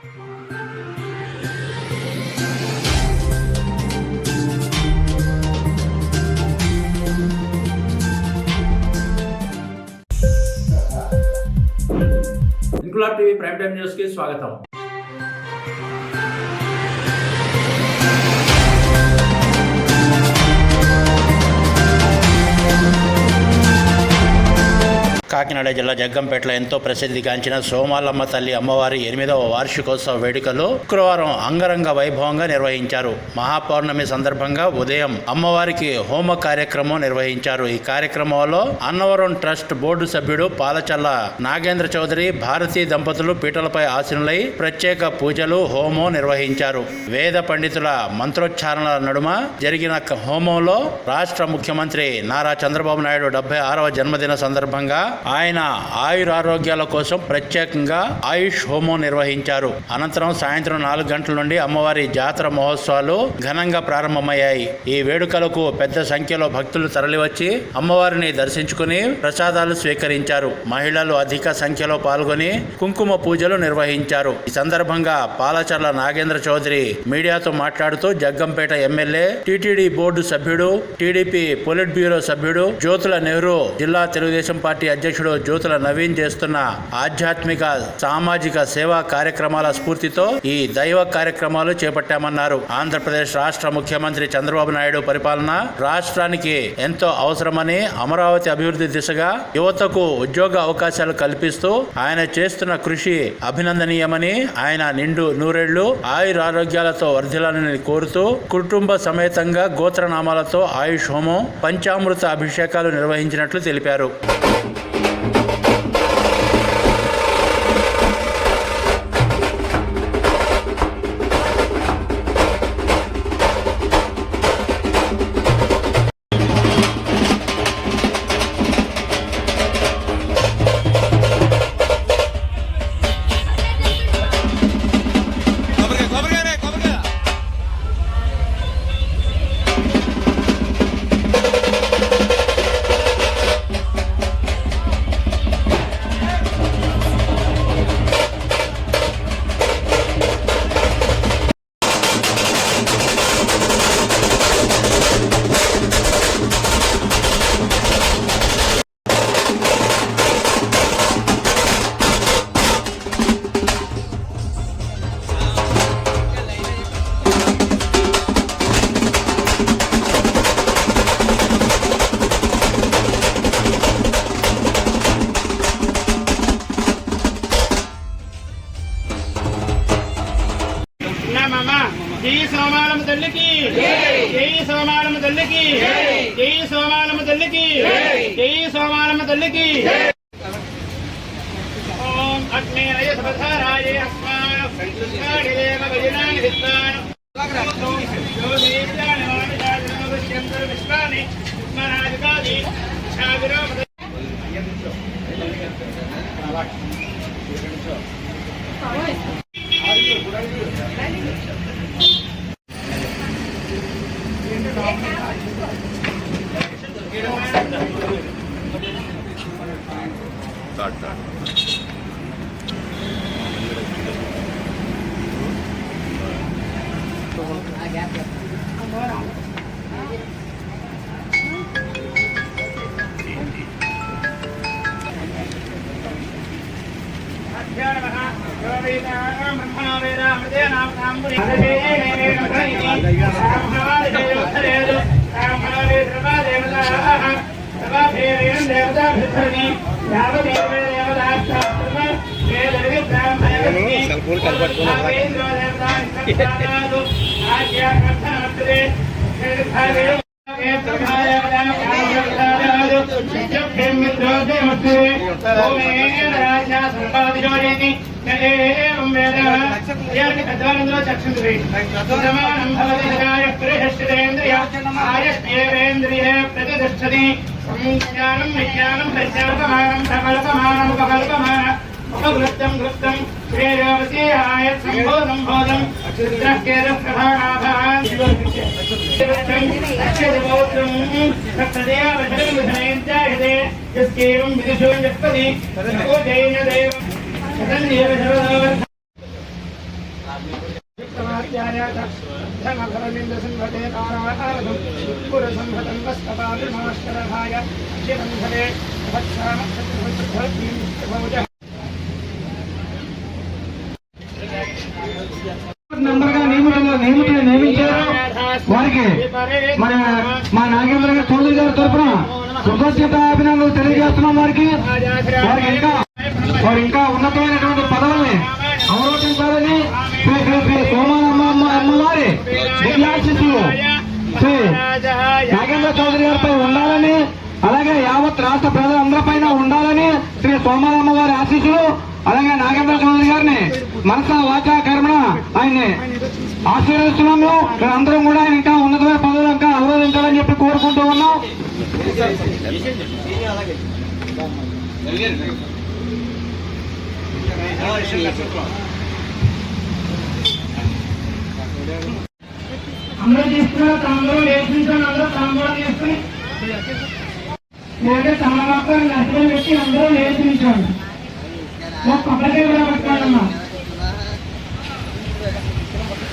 Inquilab TV prime time news కి స్వాగతం. కాకినాడ జిల్లా జగ్గంపేటలో ఎంతో ప్రసిద్ధిగాంచిన సోమాలమ్మ తల్లి అమ్మవారి 8వ వార్షికోత్సవ వేడుకలు శుక్రవారం అంగరంగ వైభవంగా నిర్వహించారు. మహాపౌర్ణమి సందర్భంగా ఉదయం అమ్మవారికి హోమ కార్యక్రమం నిర్వహించారు. ఈ కార్యక్రమంలో అన్నవరం ట్రస్ట్ బోర్డు సభ్యుడు పాలచల్ల నాగేంద్ర చౌదరి, భారతీ దంపతులు పీటలపై ఆసీనులై ప్రత్యేక పూజలు, హోమం నిర్వహించారు. వేద పండితుల మంత్రోచ్చారణల నడుమ జరిగిన హోమంలో రాష్ట్ర ముఖ్యమంత్రి నారా చంద్రబాబు నాయుడు 76వ జన్మదిన సందర్భంగా ఆయన ఆయురారోగ్యాల కోసం ప్రత్యేకంగా ఆయుష్ హోమం నిర్వహించారు. అనంతరం సాయంత్రం 4 గంటల నుండి అమ్మవారి జాతర మహోత్సవాలు ఘనంగా ప్రారంభమయ్యాయి. ఈ వేడుకలకు పెద్ద సంఖ్యలో భక్తులు తరలివచ్చి అమ్మవారిని దర్శించుకుని ప్రసాదాలు స్వీకరించారు. మహిళలు అధిక సంఖ్యలో పాల్గొని కుంకుమ పూజలు నిర్వహించారు. ఈ సందర్భంగా పాలచర్ల నాగేంద్ర చౌదరి మీడియాతో మాట్లాడుతూ జగ్గంపేట ఎమ్మెల్యే, టీటీడీ బోర్డు సభ్యుడు, టీడీపీ పొలిట్ బ్యూరో సభ్యుడు జ్యోతుల నెహ్రూ, జిల్లా తెలుగుదేశం పార్టీ అధ్యక్షుడు జ్యోతుల నవీన్ చేస్తున్న ఆధ్యాత్మిక, సామాజిక సేవా కార్యక్రమాల స్ఫూర్తితో ఈ దైవ కార్యక్రమాలు చేపట్టామన్నారు. ఆంధ్రప్రదేశ్ రాష్ట్ర ముఖ్యమంత్రి చంద్రబాబు నాయుడు పరిపాలన రాష్ట్రానికి ఎంతో అవసరమని, అమరావతి అభివృద్ధి దిశగా యువతకు ఉద్యోగ అవకాశాలు కల్పిస్తూ ఆయన చేస్తున్న కృషి అభినందనీయమని, ఆయన నిండు నూరేళ్లు ఆయురారోగ్యాలతో వర్ధిల్లాలని కోరుతూ కుటుంబ సమేతంగా గోత్రనామాలతో ఆయుష్ హోమం, పంచామృత అభిషేకాలు నిర్వహించినట్లు తెలిపారు. జై సోమాలమ్మ తల్లికి, జై సోమాలమ్మ తల్లికి, జై సోమాలమ్మ తల్లికి, జై సోమాలమ్మ తల్లికి. ఓం అగ్నేయ సపధారాయ అస్మాన్ సంకృష్టాడిదేవ భజనాని విద్వాన్ యోగేశాని వాణిదాజన విశ్యంతర విశ్వాని ఉస్మానాదికాది సాగరో మెంబర్గా నియమించారు. వారికి మన మా నాగేంద్ర చౌదరి గారి తరఫున కృతజ్ఞత అభినందనలు తెలియజేస్తున్నాం. వారికి ఇంకా ఉన్నతమైనటువంటి పదవుల్ని అవరోధించాలని శ్రీ శ్రీ శ్రీ అమ్మవారి దివ్యాశిస్సులు శ్రీ నాగేంద్ర చౌదరి గారిపై ఉండాలని, అలాగే యావత్ రాష్ట్ర ప్రజలందరిపైన ఉండాలని శ్రీ సోమాలమ్మవారి ఆశీస్సులు, అలాగే నాగేంద్ర చౌదరి గారిని మనసా వాచా కర్మణ ఆయన్ని ఆశీర్వదిస్తున్నాము. అందరం కూడా ఆయన ఇంకా ఉన్నతమైన పదవులు ఇంకా అవరోధించాలని చెప్పి కోరుకుంటూ ఉన్నాం. అందరూ తీసుకున్నారు, తమలో నేర్పించాను, అందరూ తమలో తీసుకుని లేదా తమ మొక్కలు నష్టం పెట్టి అందరూ నేర్పించాను. కొబ్బరికాయ కూడా పెట్టాలమ్మా.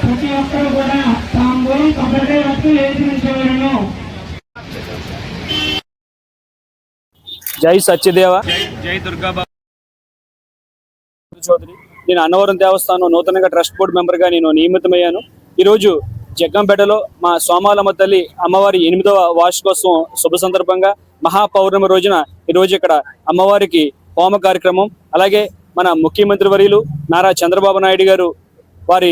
ప్రతి ఒక్కరు కూడా తాంబూలం కొబ్బరికాయ వచ్చి నేర్పించగలను. జై సత్యదేవ, జై దుర్గాబాబు చౌదరి. నేను అన్నవరం దేవస్థానం నూతనంగా ట్రస్ట్ బోర్డు మెంబర్గా నేను నియమితమయ్యాను. ఈరోజు జగ్గంపేటలో మా సోమాలమ్మ తల్లి అమ్మవారి 8వ వార్షికోత్సవం శుభ సందర్భంగా మహాపౌర్ణమి రోజున ఈరోజు ఇక్కడ అమ్మవారికి హోమ కార్యక్రమం, అలాగే మన ముఖ్యమంత్రి వర్యులు నారా చంద్రబాబు నాయుడు గారు వారి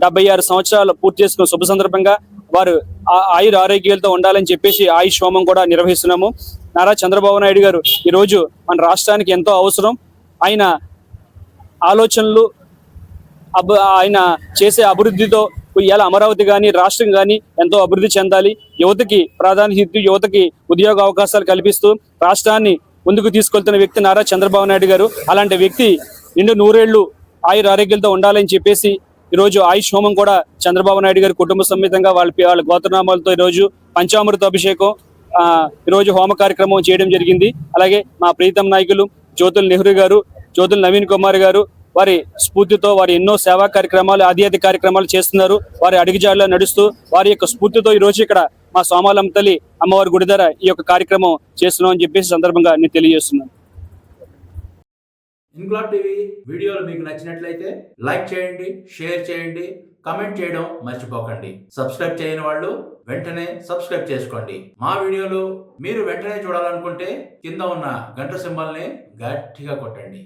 76 సంవత్సరాలు పూర్తి చేసుకున్న శుభ సందర్భంగా వారు ఆయుర ఆరోగ్యాలతో ఉండాలని చెప్పేసి ఆయుష్ హోమం కూడా నిర్వహిస్తున్నాము. నారా చంద్రబాబు నాయుడు గారు ఈరోజు మన రాష్ట్రానికి ఎంతో అవసరం. ఆయన ఆలోచనలు ఆయన చేసే అభివృద్ధితో ఇవాళ అమరావతి కానీ రాష్ట్రం కానీ ఎంతో అభివృద్ధి చెందాలి. యువతకి ప్రాధాన్యత ఇస్తూ యువతకి ఉద్యోగ అవకాశాలు కల్పిస్తూ రాష్ట్రాన్ని ముందుకు తీసుకెళ్తున్న వ్యక్తి నారా చంద్రబాబు నాయుడు గారు. అలాంటి వ్యక్తి నిండు 100 ఏళ్లు ఆయుర ఆరోగ్యాలతో ఉండాలని చెప్పేసి ఈరోజు ఆయుష్ హోమం కూడా చంద్రబాబు నాయుడు గారి కుటుంబ సమేతంగా వాళ్ళ గోత్రనామాలతో ఈరోజు పంచామృత అభిషేకం ఈరోజు హోమ కార్యక్రమం చేయడం జరిగింది. అలాగే మా ప్రీతం నాయకులు జ్యోతుల నెహ్రూ గారు, జ్యోతుల నవీన్ కుమార్ గారు వారి స్ఫూర్తితో వారి ఎన్నో సేవా కార్యక్రమాలు ఆధ్యాత్మిక కార్యక్రమాలు చేస్తున్నారు. వారి అడుగుజాడలో నడుస్తూ వారి యొక్క స్ఫూర్తితో ఈ రోజు ఇక్కడ మా సోమాలమ్మ తల్లి అమ్మవారి గుడి దగ్గర ఈ యొక్క కార్యక్రమం చేస్తున్నాం అని చెప్పేసి సందర్భంగా నేను తెలియజేస్తున్నాను. ఇన్క్లాబ్ టీవీ వీడియోలు మీకు నచ్చినట్లయితే లైక్ చేయండి, షేర్ చేయండి, కమెంట్ చేయడం మర్చిపోకండి. సబ్స్క్రైబ్ చేయని వాళ్ళు వెంటనే సబ్స్క్రైబ్ చేసుకోండి. మా వీడియోలు మీరు వెంటనే చూడాలనుకుంటే కింద ఉన్న గంట సింబల్ని గట్టిగా కొట్టండి.